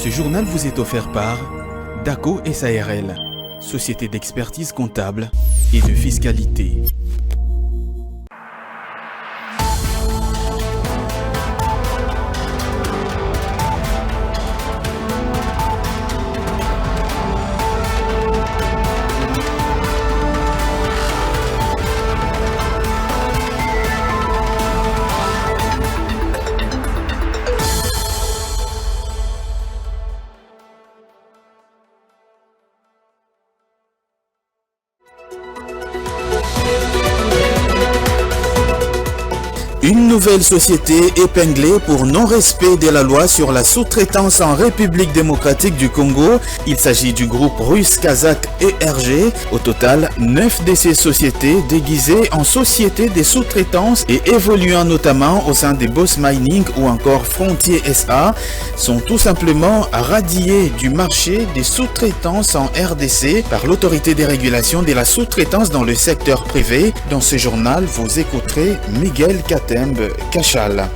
Ce journal vous est offert par DACO SARL, société d'expertise comptable et de fiscalité. Une nouvelle société épinglée pour non-respect de la loi sur la sous-traitance en République démocratique du Congo. Il s'agit du groupe russe Kazakh ERG. Au total, 9 de ces sociétés déguisées en sociétés de sous-traitance et évoluant notamment au sein des Boss Mining ou encore Frontier SA sont tout simplement radiées du marché des sous-traitances en RDC par l'autorité des régulations de la sous-traitance dans le secteur privé. Dans ce journal, vous écouterez Miguel Katembe Kachal.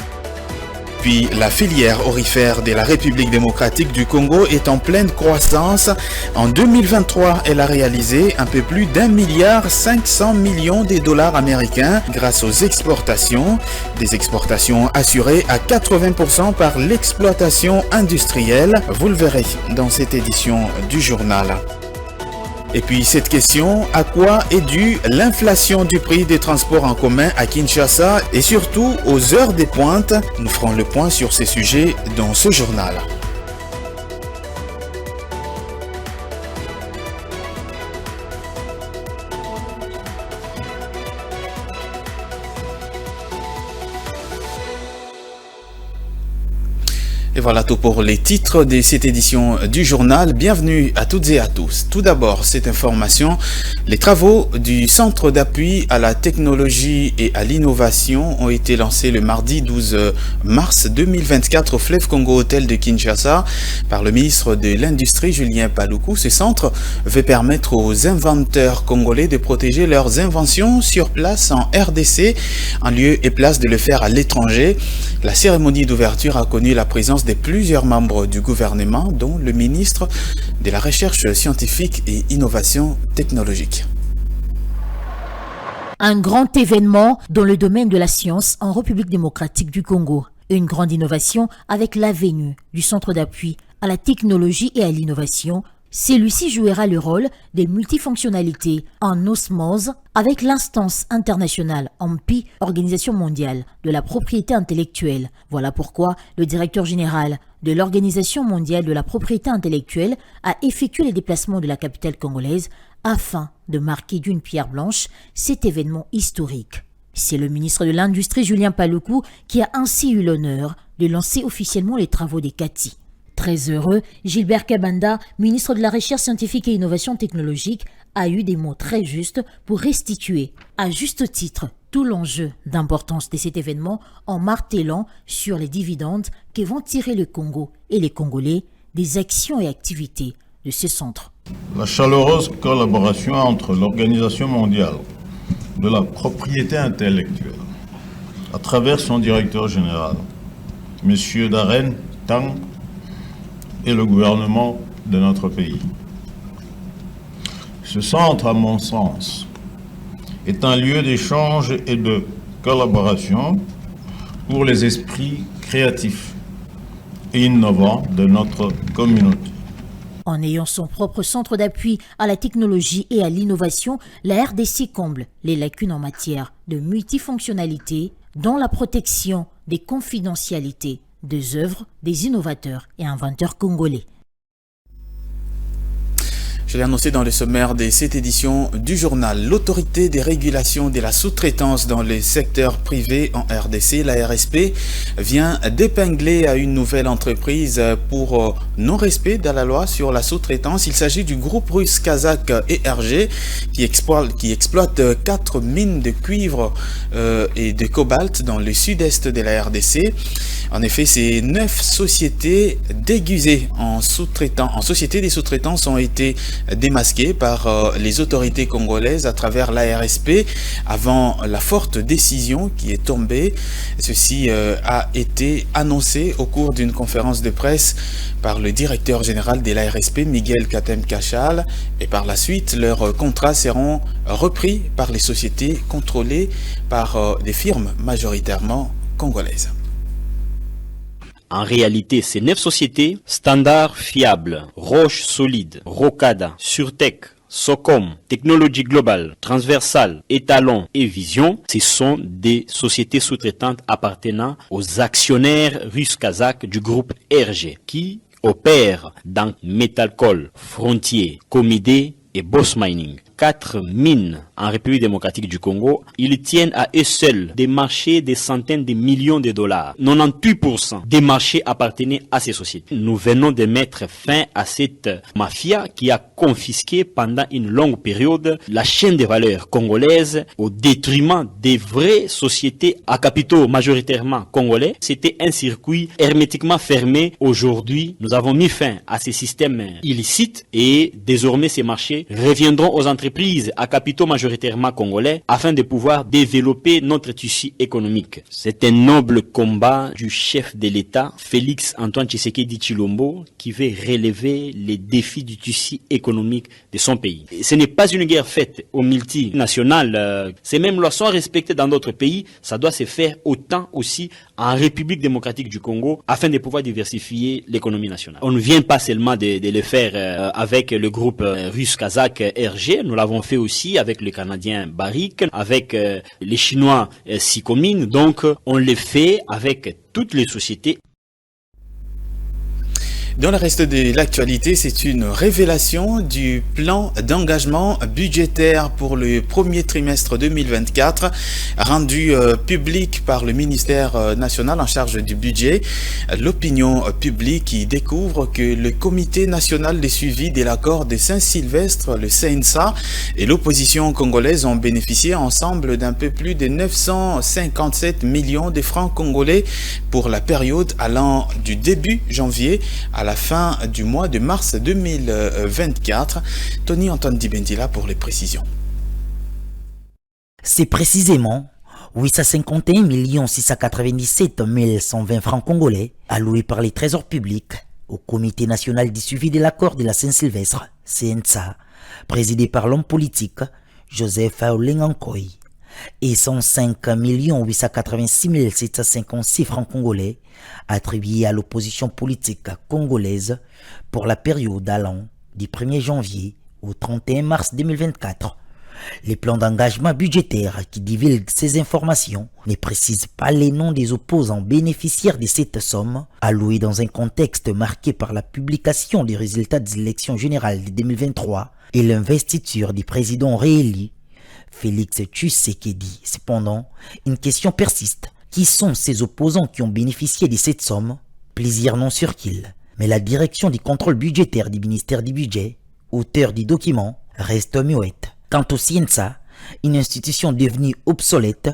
Puis la filière aurifère de la République démocratique du Congo est en pleine croissance. En 2023, elle a réalisé un peu plus d'1,5 milliard de dollars américains grâce aux exportations. Des exportations assurées à 80% par l'exploitation industrielle. Vous le verrez dans cette édition du journal. Et puis cette question, à quoi est due l'inflation du prix des transports en commun à Kinshasa et surtout aux heures des pointes? Nous ferons le point sur ces sujets dans ce journal. Et voilà tout pour les titres de cette édition du journal. Bienvenue à toutes et à tous. Tout d'abord, cette information, les travaux du Centre d'appui à la technologie et à l'innovation ont été lancés le mardi 12 mars 2024 au Fleuve Congo Hôtel de Kinshasa par le ministre de l'Industrie Julien Paluku. Ce centre veut permettre aux inventeurs congolais de protéger leurs inventions sur place en RDC, en lieu et place de le faire à l'étranger. La cérémonie d'ouverture a connu la présence de plusieurs membres du gouvernement, dont le ministre de la Recherche scientifique et innovation technologique. Un grand événement dans le domaine de la science en République démocratique du Congo. Une grande innovation avec la venue du Centre d'appui à la technologie et à l'innovation. Celui-ci jouera le rôle des multifonctionnalités en osmose avec l'instance internationale AMPI, Organisation mondiale de la propriété intellectuelle. Voilà pourquoi le directeur général de l'Organisation mondiale de la propriété intellectuelle a effectué les déplacements de la capitale congolaise afin de marquer d'une pierre blanche cet événement historique. C'est le ministre de l'Industrie Julien Paluku qui a ainsi eu l'honneur de lancer officiellement les travaux des CATI. Très heureux, Gilbert Kabanda, ministre de la Recherche scientifique et innovation technologique, a eu des mots très justes pour restituer, à juste titre, tout l'enjeu d'importance de cet événement en martelant sur les dividendes que vont tirer le Congo et les Congolais des actions et activités de ce centre. La chaleureuse collaboration entre l'Organisation mondiale de la propriété intellectuelle, à travers son directeur général, M. Darren Tang, et le gouvernement de notre pays. Ce centre, à mon sens, est un lieu d'échange et de collaboration pour les esprits créatifs et innovants de notre communauté. En ayant son propre centre d'appui à la technologie et à l'innovation, la RDC comble les lacunes en matière de multifonctionnalité dans la protection des confidentialités des œuvres des innovateurs et inventeurs congolais. Je l'ai annoncé dans le sommaire de cette édition du journal. L'autorité des régulations de la sous-traitance dans le secteur privé en RDC, la RSP, vient d'épingler à une nouvelle entreprise pour non-respect de la loi sur la sous-traitance. Il s'agit du groupe russe Kazakh ERG qui exploite 4 mines de cuivre et de cobalt dans le sud-est de la RDC. En effet, ces 9 sociétés déguisées en sociétés des sous-traitances ont été démasquées par les autorités congolaises à travers l'ARSP avant la forte décision qui est tombée. Ceci a été annoncé au cours d'une conférence de presse par le directeur général de l'ARSP, Miguel Katem-Kachal, et par la suite, leurs contrats seront repris par les sociétés contrôlées par des firmes majoritairement congolaises. En réalité, ces 9 sociétés, Standard Fiable, Roche Solide, Rocada, Surtech, Socom, Technologie Globale, Transversal, Étalon et Vision, ce sont des sociétés sous-traitantes appartenant aux actionnaires russes kazakhs du groupe RG qui opèrent dans Metalcol, Frontier, Comidé et Boss Mining. 4 mines en République démocratique du Congo. Ils tiennent à eux seuls des marchés des centaines de millions de dollars. 98% des marchés appartenaient à ces sociétés. Nous venons de mettre fin à cette mafia qui a confisqué pendant une longue période la chaîne de valeur congolaise au détriment des vraies sociétés à capitaux majoritairement congolais. C'était un circuit hermétiquement fermé. Aujourd'hui, nous avons mis fin à ces systèmes illicites et désormais ces marchés reviendront aux entreprises à capitaux majoritairement congolais afin de pouvoir développer notre tissu économique. C'est un noble combat du chef de l'État, Félix Antoine Tshisekedi Tshilombo, qui veut relever les défis du tissu économique de son pays. Ce n'est pas une guerre faite aux multinationales. Ces mêmes lois sont respectées dans d'autres pays. Ça doit se faire autant aussi en République démocratique du Congo afin de pouvoir diversifier l'économie nationale. On ne vient pas seulement de le faire avec le groupe russe kazakh RG. Nous l'avons fait aussi avec le Canadien Barrick, avec les Chinois Sicomine. Donc, on le fait avec toutes les sociétés. Dans le reste de l'actualité, c'est une révélation du plan d'engagement budgétaire pour le premier trimestre 2024 rendu public par le ministère national en charge du budget. L'opinion publique qui découvre que le comité national de suivi de l'accord de Saint-Sylvestre, le CNSA, et l'opposition congolaise ont bénéficié ensemble d'un peu plus de 957 millions de francs congolais pour la période allant du début janvier à la fin du mois de mars 2024. Tony Antoine Dibendila pour les précisions. C'est précisément 851 697 120 francs congolais alloués par les trésors publics au Comité national du suivi de l'accord de la Saint-Sylvestre, CNSA, présidé par l'homme politique Joseph Aolengankoy, et 105 886 756 francs congolais attribués à l'opposition politique congolaise pour la période allant du 1er janvier au 31 mars 2024. Les plans d'engagement budgétaire qui divulguent ces informations ne précisent pas les noms des opposants bénéficiaires de cette somme, allouée dans un contexte marqué par la publication des résultats des élections générales de 2023 et l'investiture du président réélu Félix Tshisekedi. Cependant, une question persiste. Qui sont ces opposants qui ont bénéficié de cette somme? Plaisir non sûr qu'ils. Mais la direction du contrôle budgétaire du ministère du Budget, auteur du document, reste muette. Quant au CNSA, une institution devenue obsolète,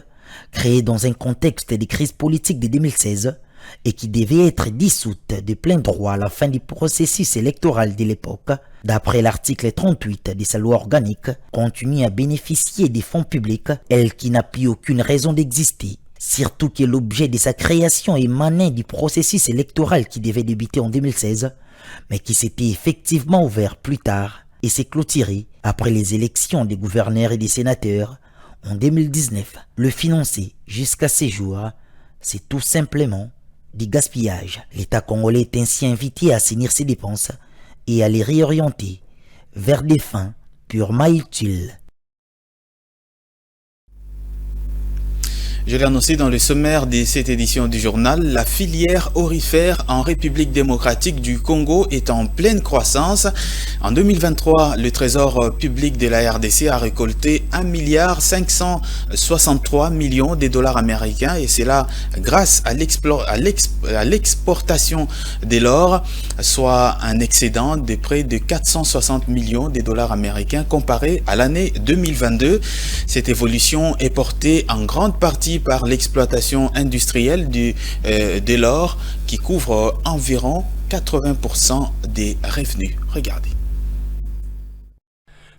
créée dans un contexte de crise politique de 2016 et qui devait être dissoute de plein droit à la fin du processus électoral de l'époque, d'après l'article 38 de sa loi organique, continue à bénéficier des fonds publics, elle qui n'a plus aucune raison d'exister. Surtout que l'objet de sa création émanait du processus électoral qui devait débuter en 2016, mais qui s'était effectivement ouvert plus tard et s'est clôturé après les élections des gouverneurs et des sénateurs en 2019. Le financer jusqu'à ces jours, c'est tout simplement du gaspillage. L'État congolais est ainsi invité à assainir ses dépenses et à les réorienter vers des fins purement utiles. Je l'ai annoncé dans le sommaire de cette édition du journal, la filière aurifère en République démocratique du Congo est en pleine croissance. En 2023, le trésor public de la RDC a récolté 1,563 milliard de dollars américains et c'est là grâce à l'exportation de l'or, soit un excédent de près de 460 millions de dollars américains comparé à l'année 2022. Cette évolution est portée en grande partie par l'exploitation industrielle de l'or qui couvre environ 80% des revenus. Regardez.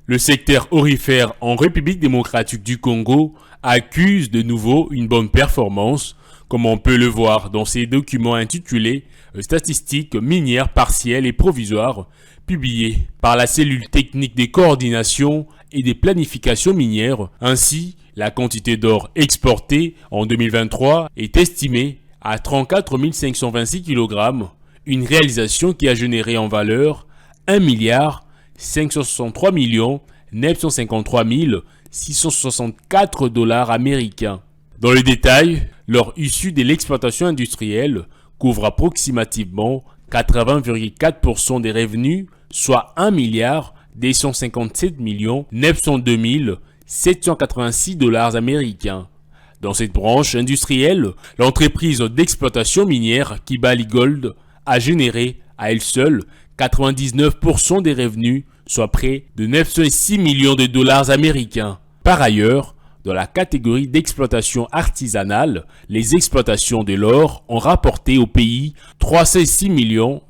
Le secteur aurifère en République démocratique du Congo accuse de nouveau une bonne performance, comme on peut le voir dans ces documents intitulés statistiques minières partielles et provisoires publiées par la cellule technique des coordinations et des planifications minières. Ainsi, la quantité d'or exportée en 2023 est estimée à 34 526 kg, une réalisation qui a généré en valeur 1 563 953 664 dollars américains. Dans le détail, l'or issu de l'exploitation industrielle couvre approximativement 80,4% des revenus, soit 1 257 902 786 dollars américains. Dans cette branche industrielle, l'entreprise d'exploitation minière Kibali Gold a généré à elle seule 99% des revenus, soit près de 906 millions de dollars américains. Par ailleurs, dans la catégorie d'exploitation artisanale, les exploitations de l'or ont rapporté au pays 306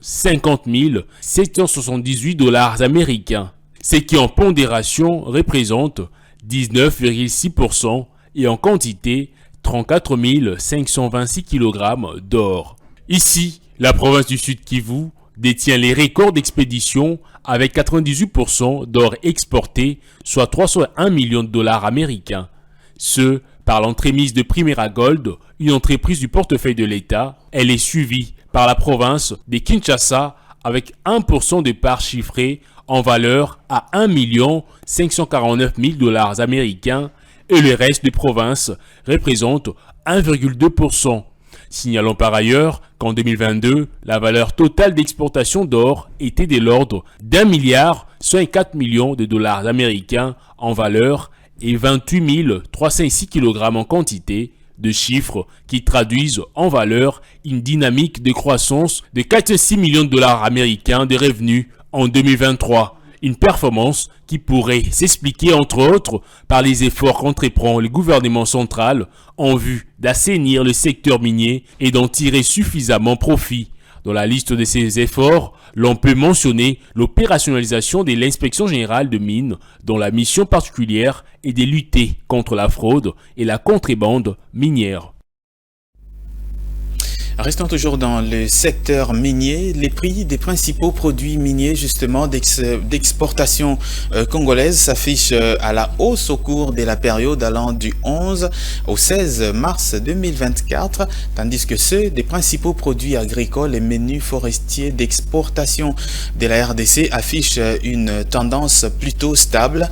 50 778 dollars américains, ce qui en pondération représente 19,6% et en quantité 34 526 kg d'or. Ici, la province du Sud Kivu détient les records d'expédition avec 98% d'or exporté, soit 301 millions de dollars américains. Ce, par l'entremise de Primera Gold, une entreprise du portefeuille de l'État. Elle est suivie par la province de Kinshasa avec 1% de parts chiffrées en valeur à 1 549 000 dollars américains et le reste des provinces représente 1,2%. Signalons par ailleurs qu'en 2022, la valeur totale d'exportation d'or était de l'ordre d'1,104 milliard de dollars américains en valeur et 28 306 kg en quantité, de chiffres qui traduisent en valeur une dynamique de croissance de 4,6 millions de dollars américains de revenus en 2023. Une performance qui pourrait s'expliquer entre autres par les efforts qu'entreprend le gouvernement central en vue d'assainir le secteur minier et d'en tirer suffisamment profit. Dans la liste de ces efforts, l'on peut mentionner l'opérationnalisation de l'inspection générale de mines, dont la mission particulière est de lutter contre la fraude et la contrebande minière. Restons toujours dans le secteur minier. Les prix des principaux produits miniers justement d'exportation congolaise s'affichent à la hausse au cours de la période allant du 11 au 16 mars 2024, tandis que ceux des principaux produits agricoles et menus forestiers d'exportation de la RDC affichent une tendance plutôt stable.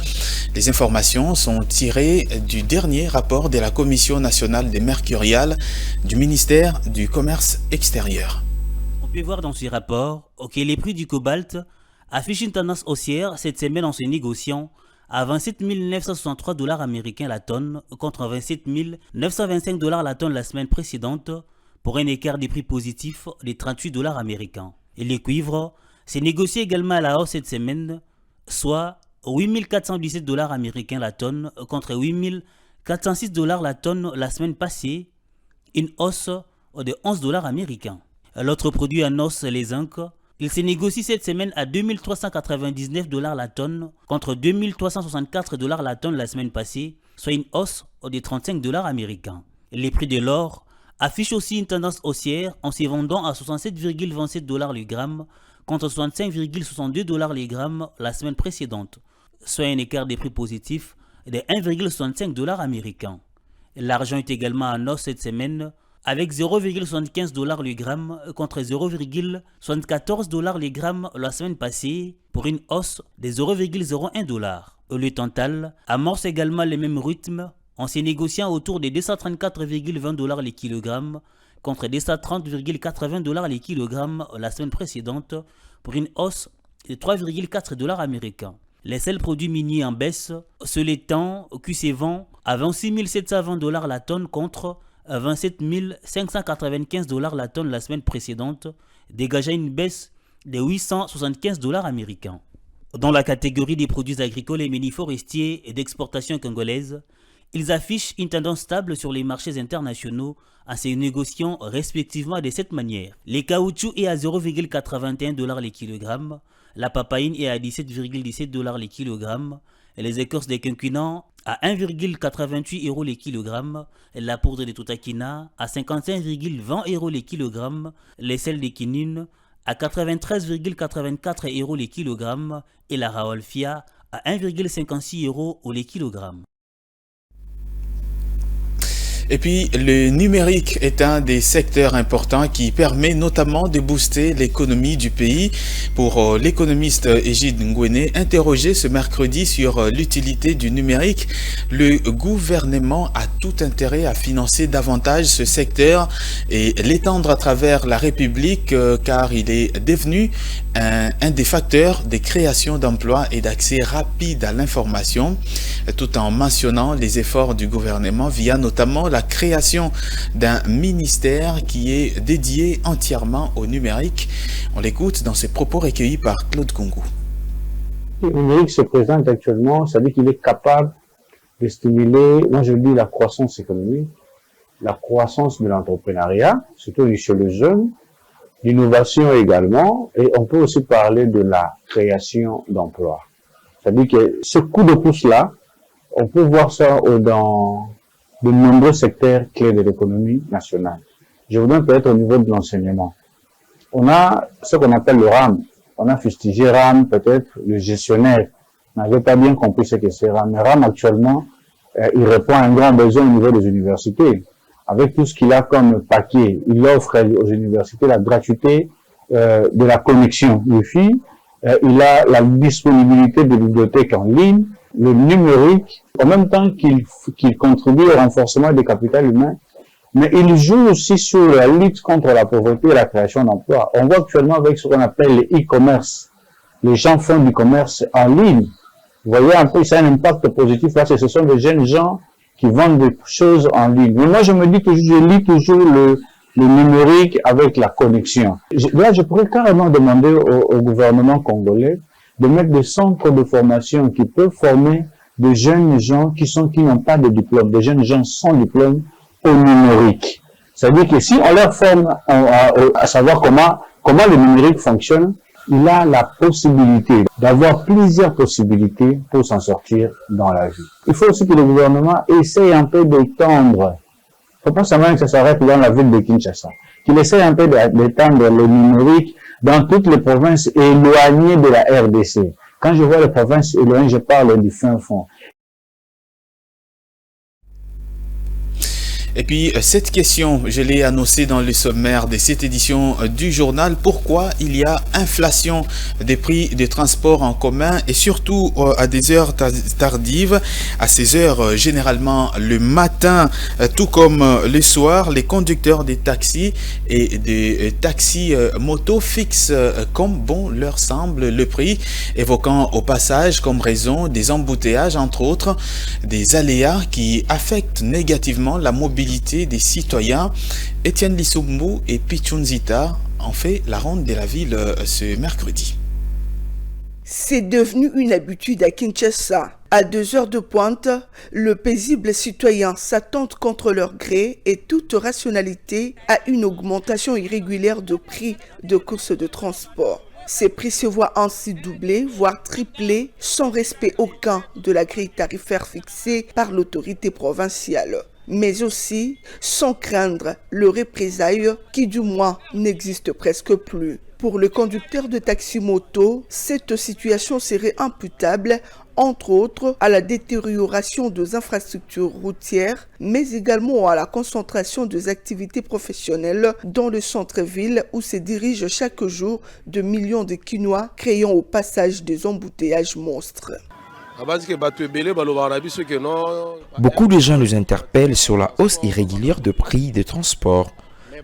Les informations sont tirées du dernier rapport de la Commission nationale des mercuriales du ministère du Commerce extérieur. On peut voir dans ce rapport que les prix du cobalt affichent une tendance haussière cette semaine en se négociant à 27 963 dollars américains la tonne contre 27 925 dollars la tonne la semaine précédente pour un écart des prix positifs de 38 dollars américains. Et le cuivre s'est négocié également à la hausse cette semaine, soit 8 417 dollars américains la tonne contre 8 406 dollars la tonne la semaine passée, une hausse de 11 dollars américains. L'autre produit en os, les zinc, il se négocie cette semaine à 2399 dollars la tonne contre 2364 dollars la tonne la semaine passée, soit une hausse de 35 dollars américains. Les prix de l'or affichent aussi une tendance haussière en se vendant à 67,27 dollars le gramme contre 65,62 dollars le gramme la semaine précédente, soit un écart des prix positifs de 1,65 dollars américains. L'argent est également en os cette semaine avec 0,75 dollars le gramme contre 0,74 dollars le gramme la semaine passée pour une hausse de 0,01 dollars. Le tantal amorce également le même rythme en se négociant autour de 234,20 dollars le kilogramme contre 230,80 dollars le kilogramme la semaine précédente pour une hausse de 3,4 dollars américains. Les seuls produits miniers en baisse, c'est le thym qui se vend à 26 720 dollars la tonne contre 27 595 dollars la tonne la semaine précédente, dégageant une baisse de 875 dollars américains. Dans la catégorie des produits agricoles et menus forestiers et d'exportation congolaise, ils affichent une tendance stable sur les marchés internationaux en se négociant respectivement de cette manière. Les caoutchoucs est à 0,81 dollars le kilogramme, la papaïne est à 17,17 dollars le kilogramme, et les écorces de quinquina à 1,88 € les kilogrammes, la poudre de Totakina à 55,20 € les kilogrammes, les sels de quinine à 93,84 € les kilogrammes et la Rawalfia à 1,56 € les kilogrammes. Et puis, le numérique est un des secteurs importants qui permet notamment de booster l'économie du pays. Pour l'économiste Egide Ngwene, interrogé ce mercredi sur l'utilité du numérique, le gouvernement a tout intérêt à financer davantage ce secteur et l'étendre à travers la République car il est devenu un des facteurs de création d'emplois et d'accès rapide à l'information, tout en mentionnant les efforts du gouvernement via notamment la création d'un ministère qui est dédié entièrement au numérique. On l'écoute dans ses propos recueillis par Claude Kungu. Le numérique se présente actuellement, c'est-à-dire qu'il est capable de stimuler, moi je dis la croissance économique, la croissance de l'entrepreneuriat, surtout chez les jeunes, l'innovation également, et on peut aussi parler de la création d'emplois. C'est-à-dire que ce coup de pouce-là, on peut voir ça dans de nombreux secteurs clés de l'économie nationale. Je voudrais peut-être au niveau de l'enseignement. On a ce qu'on appelle le RAM. On a fustigé RAM, peut-être le gestionnaire n'avait pas bien compris ce que c'est RAM. Mais RAM actuellement, il répond à un grand besoin au niveau des universités. Avec tout ce qu'il a comme paquet, il offre aux universités la gratuité de la connexion Wi-Fi. Il a la disponibilité des bibliothèques en ligne, le numérique, en même temps qu'il contribue au renforcement des capitaux humains, mais il joue aussi sur la lutte contre la pauvreté et la création d'emplois. On voit actuellement avec ce qu'on appelle le e-commerce. Les gens font du commerce en ligne. Vous voyez un peu, ça a un impact positif parce que ce sont des jeunes gens qui vendent des choses en ligne. Mais moi, je me dis que je lis toujours le numérique avec la connexion. Là, je pourrais carrément demander au gouvernement congolais de mettre des centres de formation qui peuvent former de jeunes gens qui n'ont pas de diplôme, des jeunes gens sans diplôme au numérique. C'est-à-dire que si on leur forme à savoir comment le numérique fonctionne, il a la possibilité d'avoir plusieurs possibilités pour s'en sortir dans la vie. Il faut aussi que le gouvernement essaye un peu d'étendre. Il ne faut pas seulement que ça s'arrête dans la ville de Kinshasa. Qu'il essaye un peu d'étendre le numérique dans toutes les provinces éloignées de la RDC. Quand je vois les provinces éloignées, je parle du fin fond. Et puis, cette question, je l'ai annoncée dans le sommaire de cette édition du journal. Pourquoi il y a inflation des prix de transport en commun et surtout à des heures tardives, à ces heures généralement le matin, tout comme le soir, les conducteurs des taxis et des taxis moto fixent comme bon leur semble le prix, évoquant au passage comme raison des embouteillages, entre autres, des aléas qui affectent négativement la mobilité des citoyens. Étienne Lissumbu et Pichunzita ont fait la ronde de la ville ce mercredi. C'est devenu une habitude à Kinshasa. À 2 heures de pointe, le paisible citoyen s'attend contre leur gré et toute rationalité à une augmentation irrégulière de prix de courses de transport. Ces prix se voient ainsi doublés, voire triplés, sans respect aucun de la grille tarifaire fixée par l'autorité provinciale. Mais aussi sans craindre le représailles qui du moins n'existe presque plus. Pour le conducteur de taxi-moto, cette situation serait imputable, entre autres, à la détérioration des infrastructures routières, mais également à la concentration des activités professionnelles dans le centre-ville où se dirigent chaque jour de millions de Kinois, créant au passage des embouteillages monstres. Beaucoup de gens nous interpellent sur la hausse irrégulière de prix des transports,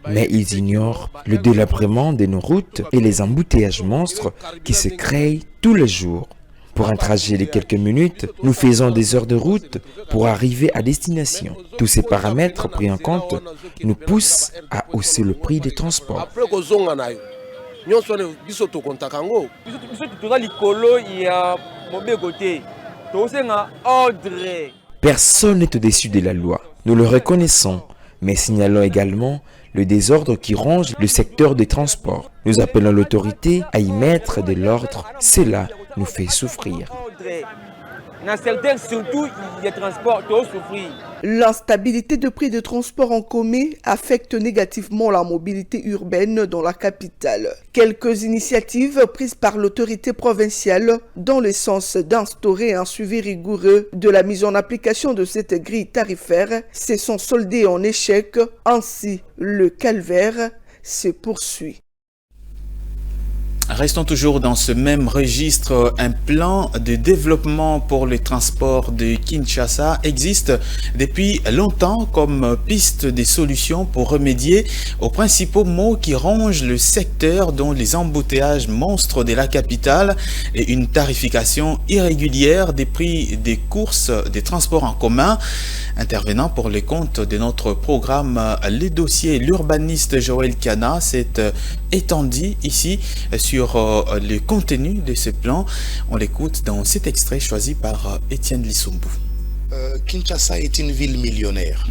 mais ils ignorent le délabrement de nos routes et les embouteillages monstres qui se créent tous les jours. Pour un trajet de quelques minutes, nous faisons des heures de route pour arriver à destination. Tous ces paramètres pris en compte nous poussent à hausser le prix des transports. Personne n'est au-dessus de la loi. Nous le reconnaissons, mais signalons également le désordre qui ronge le secteur des transports. Nous appelons l'autorité à y mettre de l'ordre. Cela nous fait souffrir. dans certains, surtout les transports, tout souffrir. L'instabilité de prix de transport en commun affecte négativement la mobilité urbaine dans la capitale. Quelques initiatives prises par l'autorité provinciale dans le sens d'instaurer un suivi rigoureux de la mise en application de cette grille tarifaire se sont soldées en échec. Ainsi, le calvaire se poursuit. Restons toujours dans ce même registre. Un plan de développement pour le transport de Kinshasa existe depuis longtemps comme piste des solutions pour remédier aux principaux maux qui rongent le secteur, dont les embouteillages monstres de la capitale et une tarification irrégulière des prix des courses des transports en commun. Intervenant pour le compte de notre programme Les Dossiers, l'urbaniste Joël Kana s'est étendu ici sur le contenu de ce plan. On l'écoute dans cet extrait choisi par Étienne Lissumbu. Kinshasa est une ville millionnaire.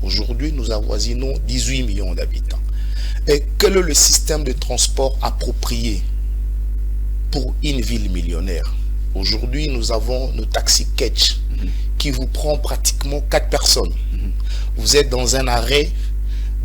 Aujourd'hui, nous avoisinons 18 millions d'habitants. Et quel est le système de transport approprié pour une ville millionnaire? Aujourd'hui, nous avons nos taxis Ketch qui vous prend pratiquement 4 personnes. Vous êtes dans un arrêt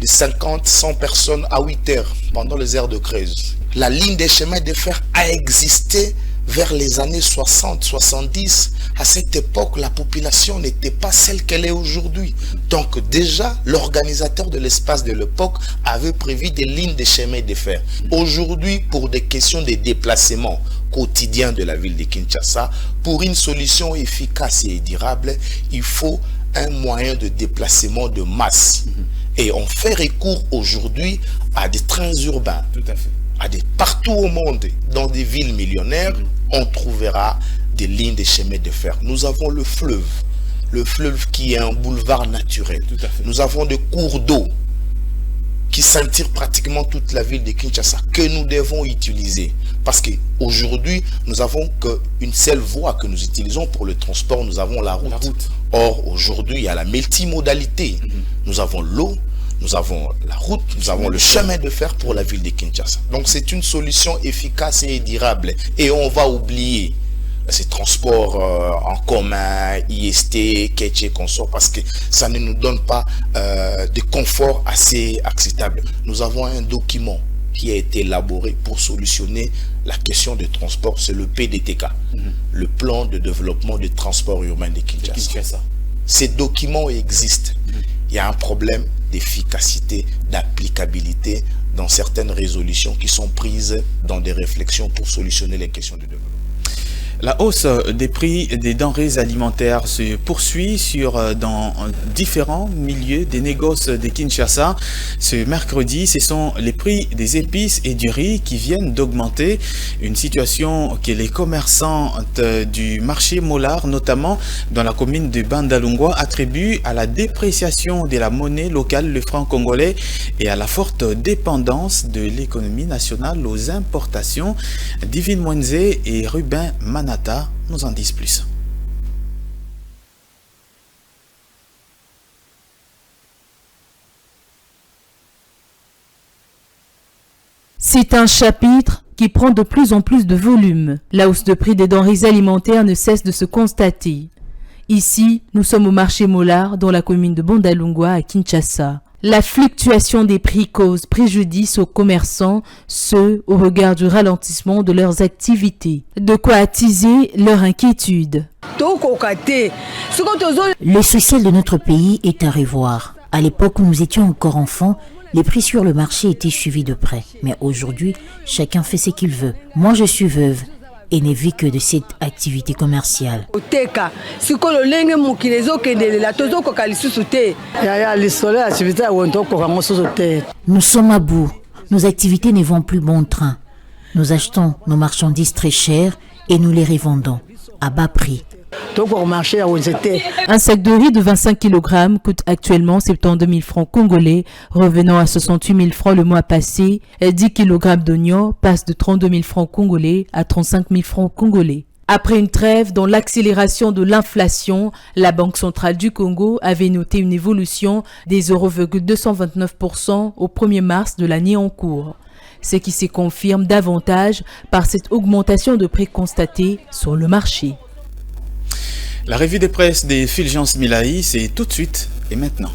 de 50-100 personnes à 8 heures pendant les heures de creuse. La ligne des chemins de fer a existé vers les années 60-70. À cette époque, la population n'était pas celle qu'elle est aujourd'hui. Donc déjà, l'organisateur de l'espace de l'époque avait prévu des lignes de chemin de fer. Aujourd'hui, pour des questions de déplacement quotidien de la ville de Kinshasa, pour une solution efficace et durable, il faut un moyen de déplacement de masse. Et on fait recours aujourd'hui à des trains urbains. Tout à fait. Partout au monde, dans des villes millionnaires, on trouvera des lignes de chemin de fer. Nous avons le fleuve qui est un boulevard naturel. Tout à fait. Nous avons des cours d'eau qui ceinturent pratiquement toute la ville de Kinshasa, que nous devons utiliser. Parce qu'aujourd'hui, nous n'avons qu'une seule voie que nous utilisons pour le transport, nous avons la route. Or, aujourd'hui, il y a la multimodalité. Nous avons l'eau, nous avons la route, nous avons le chemin de fer pour la ville de Kinshasa. Donc, c'est une solution efficace et durable. Et on va oublier ces transports en commun, IST, Ketch et consorts, parce que ça ne nous donne pas de confort assez acceptable. Nous avons un document qui a été élaboré pour solutionner la question de transport, c'est le PDTK, le plan de développement du transport urbain de Kinshasa. Ces documents existent. Il y a un problème d'efficacité, d'applicabilité dans certaines résolutions qui sont prises dans des réflexions pour solutionner les questions de développement. La hausse des prix des denrées alimentaires se poursuit dans différents milieux des négoces de Kinshasa. Ce mercredi, ce sont les prix des épices et du riz qui viennent d'augmenter. Une situation que les commerçants du marché Molar, notamment dans la commune de Bandalungwa, attribuent à la dépréciation de la monnaie locale, le franc congolais, et à la forte dépendance de l'économie nationale aux importations. Divine Mwenze et Ruben Manata nous en disent plus. C'est un chapitre qui prend de plus en plus de volume. La hausse de prix des denrées alimentaires ne cesse de se constater. Ici, nous sommes au marché Molar, dans la commune de Bandalungwa à Kinshasa. La fluctuation des prix cause préjudice aux commerçants, ce au regard du ralentissement de leurs activités. De quoi attiser leur inquiétude. Le social de notre pays est à revoir. À l'époque où nous étions encore enfants, les prix sur le marché étaient suivis de près. Mais aujourd'hui, chacun fait ce qu'il veut. Moi, je suis veuve et ne vis que de cette activité commerciale. Nous sommes à bout. Nos activités ne vont plus bon train. Nous achetons nos marchandises très chères et nous les revendons à bas prix. Un sac de riz de 25 kg coûte actuellement 72 000 francs congolais, revenant à 68 000 francs le mois passé. 10 kg d'oignons passent de 32 000 francs congolais à 35 000 francs congolais. Après une trêve dans l'accélération de l'inflation, la Banque centrale du Congo avait noté une évolution des 0,229% au 1er mars de l'année en cours, ce qui se confirme davantage par cette augmentation de prix constatée sur le marché. La revue de presse des Fulgence Milahi, c'est tout de suite et maintenant.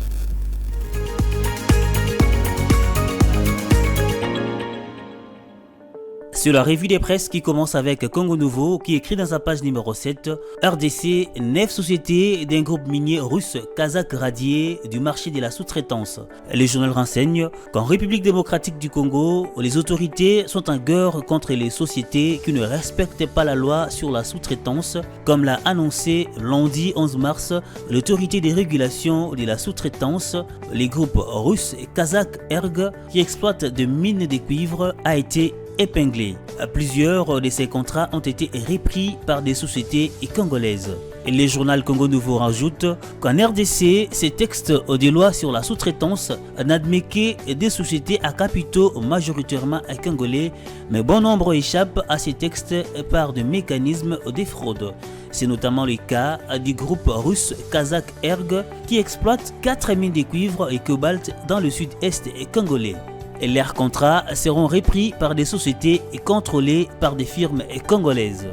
Sur la revue des presses qui commence avec Congo Nouveau qui écrit dans sa page numéro 7 RDC, 9 sociétés d'un groupe minier russe kazakh radié du marché de la sous-traitance. Le journal renseigne qu'en République démocratique du Congo, les autorités sont en guerre contre les sociétés qui ne respectent pas la loi sur la sous-traitance, comme l'a annoncé lundi 11 mars l'autorité des régulations de la sous-traitance. Les groupes russes et kazakh Erg qui exploitent des mines de cuivre a été épinglés. Plusieurs de ces contrats ont été repris par des sociétés congolaises. Et le journal Congo Nouveau rajoute qu'en RDC, ces textes des lois sur la sous-traitance n'admettent que des sociétés à capitaux majoritairement congolais, mais bon nombre échappent à ces textes par des mécanismes de fraude. C'est notamment le cas du groupe russe Kazakh Erg qui exploite 4 mines de cuivre et cobalt dans le sud-est congolais. Et leurs contrats seront repris par des sociétés et contrôlés par des firmes congolaises.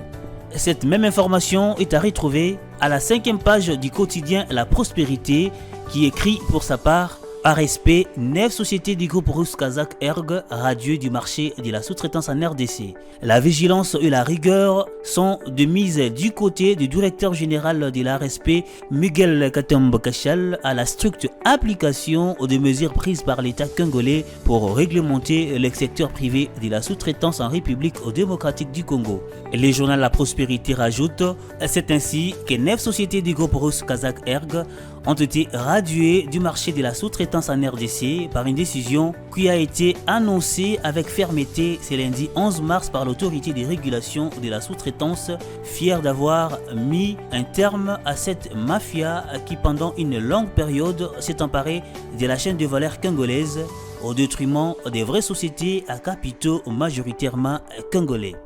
Cette même information est à retrouver à la 5e page du quotidien La Prospérité qui écrit pour sa part par respect, 9 sociétés du groupe russe kazakh Erg radieux du marché de la sous-traitance en RDC. La vigilance et la rigueur sont de mise du côté du directeur général de l'ARSP, Miguel Katembo Kachal, à la stricte application des mesures prises par l'État congolais pour réglementer le secteur privé de la sous-traitance en République démocratique du Congo. Le journal La Prospérité rajoute, c'est ainsi que 9 sociétés du groupe russe kazakh Erg ont été radiées du marché de la sous-traitance en RDC par une décision qui a été annoncée avec fermeté ce lundi 11 mars par l'autorité de régulation de la sous-traitance, fière d'avoir mis un terme à cette mafia qui pendant une longue période s'est emparée de la chaîne de valeur congolaise au détriment des vraies sociétés à capitaux majoritairement congolais.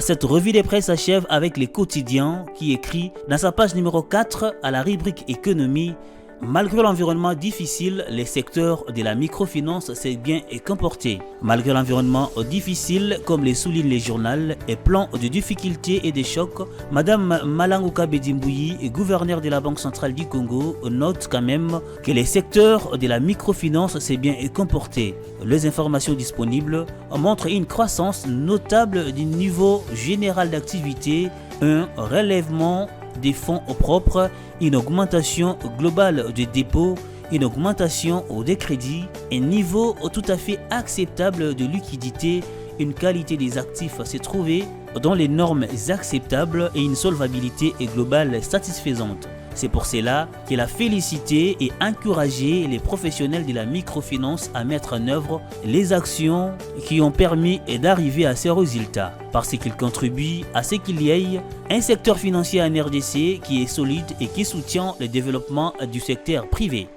Cette revue de presse s'achève avec Les Quotidiens qui écrit dans sa page numéro 4 à la rubrique économie: malgré l'environnement difficile, les secteurs de la microfinance s'est bien comporté. Malgré l'environnement difficile, comme les souligne les journaux, et plein de difficultés et de chocs, Madame Malangouka Bedimbouyi, gouverneure de la Banque centrale du Congo, note quand même que les secteurs de la microfinance s'est bien comporté. Les informations disponibles montrent une croissance notable du niveau général d'activité, un relèvement des fonds propres, une augmentation globale des dépôts, une augmentation des crédits, un niveau tout à fait acceptable de liquidité, une qualité des actifs s'est trouvée dans les normes acceptables et une solvabilité globale satisfaisante. C'est pour cela qu'il a félicité et encouragé les professionnels de la microfinance à mettre en œuvre les actions qui ont permis d'arriver à ces résultats, parce qu'ils contribuent à ce qu'il y ait un secteur financier en RDC qui est solide et qui soutient le développement du secteur privé.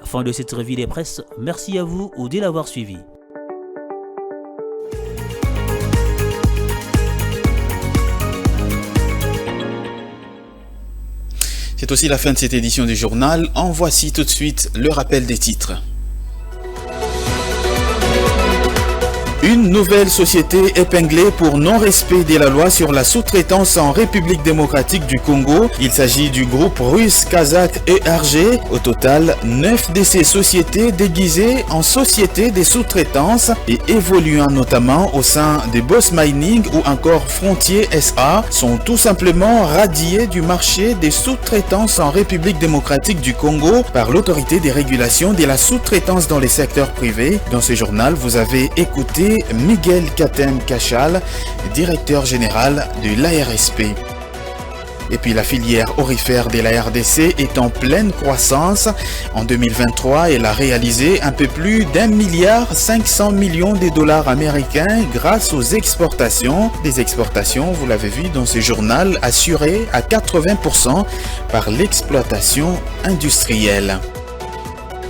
Fin de cette revue des presses, merci à vous de l'avoir suivi. C'est aussi la fin de cette édition du journal. En voici tout de suite le rappel des titres. Une nouvelle société épinglée pour non-respect de la loi sur la sous-traitance en République démocratique du Congo. Il s'agit du groupe russe kazakh ERG. Au total, 9 de ces sociétés déguisées en sociétés de sous-traitance et évoluant notamment au sein des Boss Mining ou encore Frontier SA sont tout simplement radiées du marché des sous-traitances en République démocratique du Congo par l'autorité des régulations de la sous-traitance dans les secteurs privés. Dans ce journal, vous avez écouté Miguel Katem Kachal, directeur général de l'ARSP. Et puis la filière aurifère de la RDC est en pleine croissance. En 2023, elle a réalisé un peu plus d'1,5 milliard de dollars américains grâce aux exportations. Des exportations, vous l'avez vu dans ce journal, assurées à 80% par l'exploitation industrielle.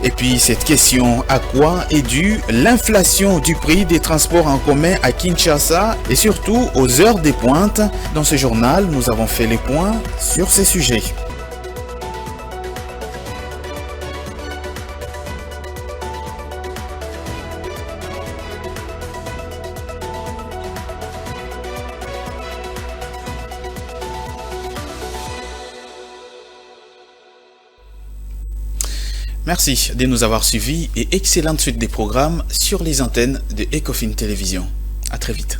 Et puis cette question, à quoi est due l'inflation du prix des transports en commun à Kinshasa et surtout aux heures des pointes? Dans ce journal, nous avons fait les points sur ces sujets. Merci de nous avoir suivis et excellente suite des programmes sur les antennes de Ecofin Télévision. À très vite.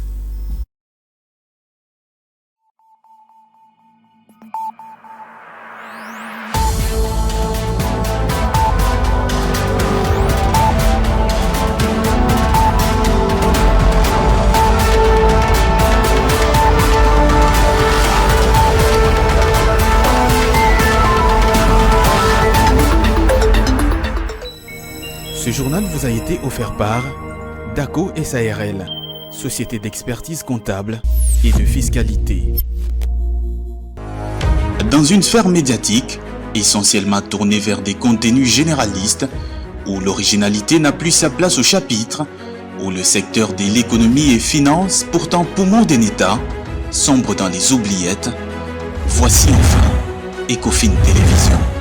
Ce journal vous a été offert par DACO SARL, société d'expertise comptable et de fiscalité. Dans une sphère médiatique, essentiellement tournée vers des contenus généralistes, où l'originalité n'a plus sa place au chapitre, où le secteur de l'économie et finance, pourtant poumon d'un État, sombre dans les oubliettes, voici enfin Ecofin Télévision.